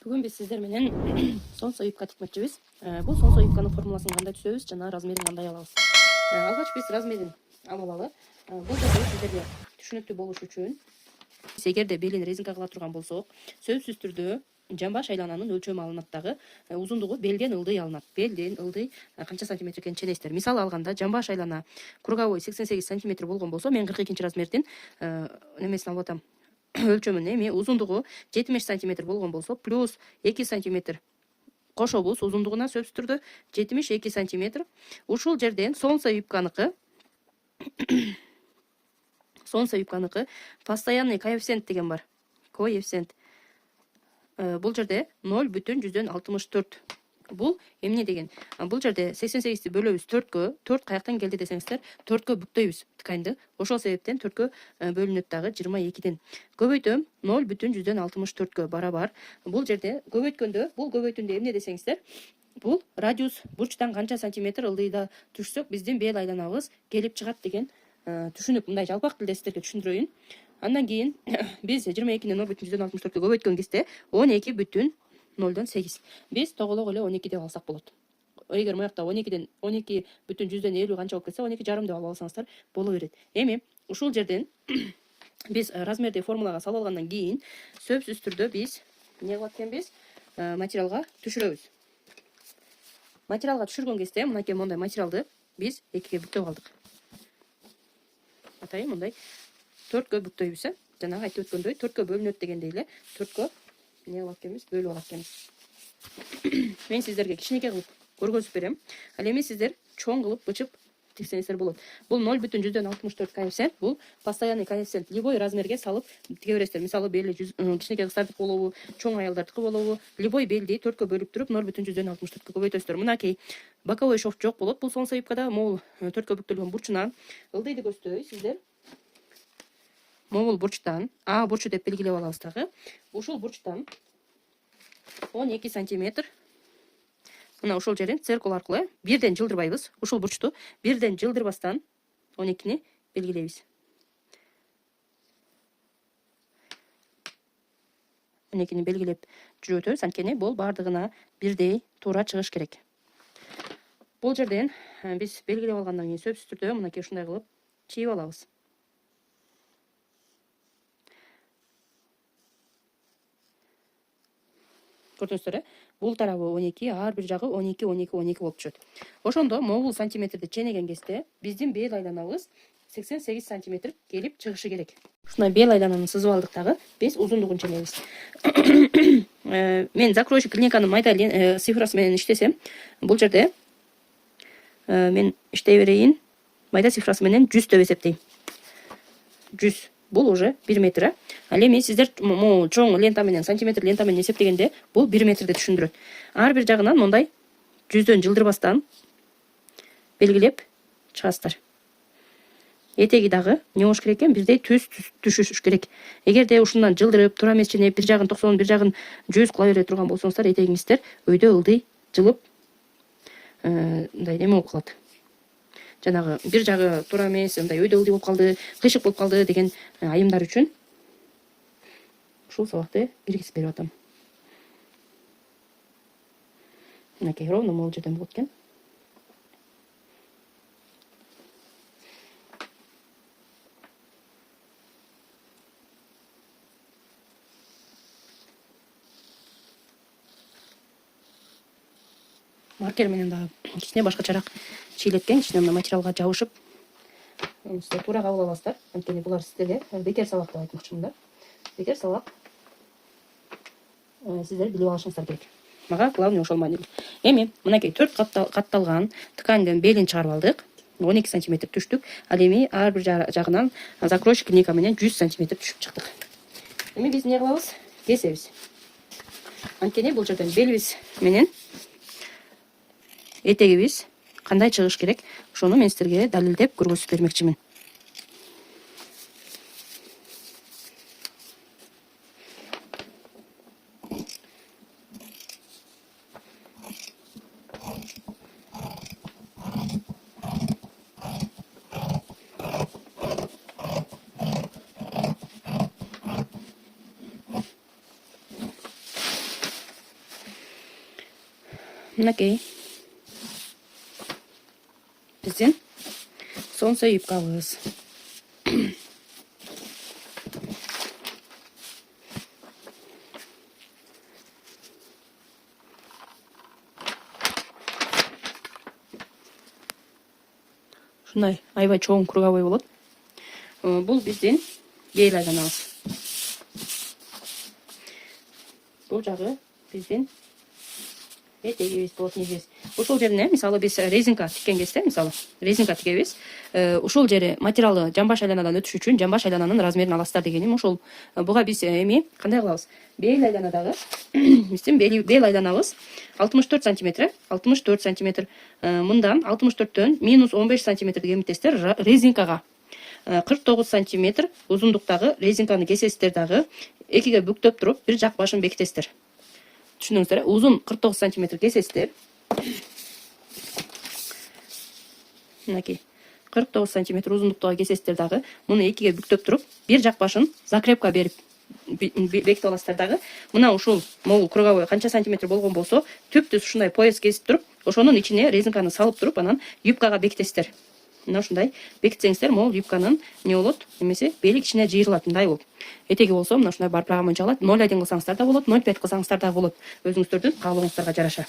Бүгін біз сіздер менен сонсо юбка тикмекчибиз. Бул сонсо юбканын формуласын кандай түзөбүз жана размерин кандай алабыз. Алгач биз размерин алып алалы. Бул жерде сиздерге түшүнүктүү болуш үчүн эгерде белин резинка кыла турган болсок, сөзсүз түрдө жамбаш айлананын өлчөмү алынат дагы, узундугу белден ылдый алынат. Белден ылдый канча сантиметр экенин ченесиздер. Мисалы алганда жамбаш айлана круговой 88 сантиметр болгон болсо, мен 42 размердин немесин алып атам. Өлчөмүн эми узундугу 70 сантиметр болгон болсо, плюс 2 сантиметр кошобуз узундугуна сөзсүз түрдө 72 сантиметр. Ушул жерден сонсо юбканыкы постоянный коэффициент деген бар. Коэффициент. Бул жерде 0,64. Бул эмне деген? Бул жерде 88-ти бөлөбүз 4кө. 4 каяктан келди десеңиздер, 4кө бүктөйбүз тканьды. Ошол себептен 4кө бөлүнөт дагы 22ден. Көбөйтөм 0,64кө барабар. Бул жерде көбөйткөндө, бул көбөйтүндө эмне десеңиздер, бул радиус бурчтан канча сантиметр ылдыйда түшсөк, биздин бел айланабыз келип чыгат деген түшүнүк. Мындай жалпак тилде сиздерге түшүндүрөйүн. Андан кийин биз 22-ни 0,64кө көбөйткөн кезде 12,08. Биз тоголок эле 12 деп алсак болот. Эгер моякта 12-ден 12,50 канча болуп кетсе, 12,5 деп алып алсаңыздар боло берет. Эми ушул жерден биз размерди формулага салып алгандан кийин сөзсүз түрдө биз эмне кылат экенбиз? Материалга түшүрөбүз. Материалга түшүргөн кезде мынакей мондай материалды биз экиге бүктөп алдык. Атайын мындай 4кө бүктөйбүз. Жанагы айтып өткөндөй 4кө бөлүнөт дегендей эле 4кө эмне кылат экенбиз? Бөлүп алат экенбиз. Мен сиздерге кичинекей кылып көргөзүп берем. Ал эми сиздер чоң кылып бычып тиксеңиздер болот. Бул 0,64 коэффициент, бул постоянный коэффициент. Любой размерге салып тиге бересиздер. Мисалы бели кичинекей кыздардыкы болобу, чоң аялдардыкы болобу, любой белди 4кө бөлүп туруп 0,64кө көбөйтөсүздөр. Мынакей боковой шов жок болот. Бул сонсо юбкада могул 4кө бүктөлгөн бурчунан ылдыйды көздөй сиздер могул бурчтан, А бурчу деп белгилеп алабыз дагы. Ушул бурчтан 12 сантиметр. Мына ушул жерин циркул аркылуу бирден жылдырбайбыз. Ушул бурчту бирден жылдырбастан 12-ни белгилейбиз. 12-ни белгилеп жүрүп өтөбүз. Анткени бул бардыгына бирдей туура чыгыш керек. Бул жерден биз белгилеп алгандан кийин сөзсүз түрдө мынакей ушундай кылып чийип алабыз. Көрдүңүздөр, бул тарабы 12, ар бир жагы 12 болуп түшөт. Ошондо могул сантиметрди ченеген кезде биздин бел айланабыз 88 сантиметр келип чыгышы керек. Ушундай бел айлананы сызып алдык дагы, биз узундугун ченебиз. Мен закройщик линейканын майда цифрасы менен иштесем, бул жерде мен иштей берейин. Майда цифрасы менен 100 деп эсептейм. 100. Бул уже 1 метр. Ал эми сиздер чоң лента менен, сантиметр лента менен эсептегенде бул 1 метрди түшүндүрөт. Ар бир жагынан мондай 100дөн жылдырбастан белгилеп чыгасыздар. Этеги дагы не болуш керек экен? Бирдей түз түшүш керек. Эгерде ушундан жылдырып, тура эмес ченеп, бир жагын 90, бир жагын 100 кыла бере турган болсоңуздар, этегиңиздер өйдө ылдый жылып мындай эме болуп калат. Жанагы бир жагы туура эмес, мындай өйдө ылдый болуп калды, кыйшык болуп калды деген айымдар үчүн ушул сабакты киргизип берип атам. Мынакей ровно могул жерден болот экен. Маркер менен дагы кичине башкачараак чийлеткен, кичине мына материалга жабышып, сиздер туура кабыл аласыздар. Анткени булар сиздерге бекер сабак деп айтмакчымын да. Бекер сабак сиздер билип алышыңыздар керек. Мага главный ошол маанилүү. Эми мынакей 4 катталган тканьдын белин чыгарып алдык. 12 сантиметр түштүк. Ал эми ар бир жагынан закройщик линейка менен 100 сантиметр түшүп чыктык. Эми биз эмне кылабыз? Кесебиз. Анткени бул жерден белибиз менен этегибиз кандай чыгыш керек, ошону мен сиздерге далилдеп көргөзүп бермекчимин. мынакей биздин сонцо юбкабыз. Ушундай аябай чоң круговой болот. Бул биздин бел айланабыз. Бул жагы биздин этегибиз болот, негиз. Ушул жерине мисалы биз резинка тиккен кезде, мисалы резинка тигебиз. Ушул жери материалы жамбаш айланадан өтүш үчүн жамбаш айлананын размерин аласыздар дегеним. Ушул буга биз эми кандай кылабыз? Бел айланадагы биздин бел айланабыз 64 см, 64 см. Мындан 64төн минус 15 см деген тесттер резинкага 49 см узундуктагы резинканы кесесиздер дагы экиге бүктөп туруп бир жак башын бекитесиздер. Түшүнүңүздөр, узун 49 см кесесиздер. Мынакей 49 см узундуктагы кесесиздер дагы муну экиге бүктөп туруп бир жак башын закрепка берип бекитип аласыздар дагы. Мына ушул могул круговой канча сантиметр болгон болсо, түптүз ушундай пояс кесип туруп, ошонун ичине резинканы салып туруп, анан юбкага бекитесиздер. Мына ушундай бекитсеңиздер, могул юбканын не болот, немесе бели кичине жыйрылат, мындай болот. Этеги болсо мына ушундай барпыраган боюнча алат. 0,1 кылсаңыздар да болот, 0,5 кылсаңыздар да болот. Өзүңүздөрдүн каалооңуздарга жараша.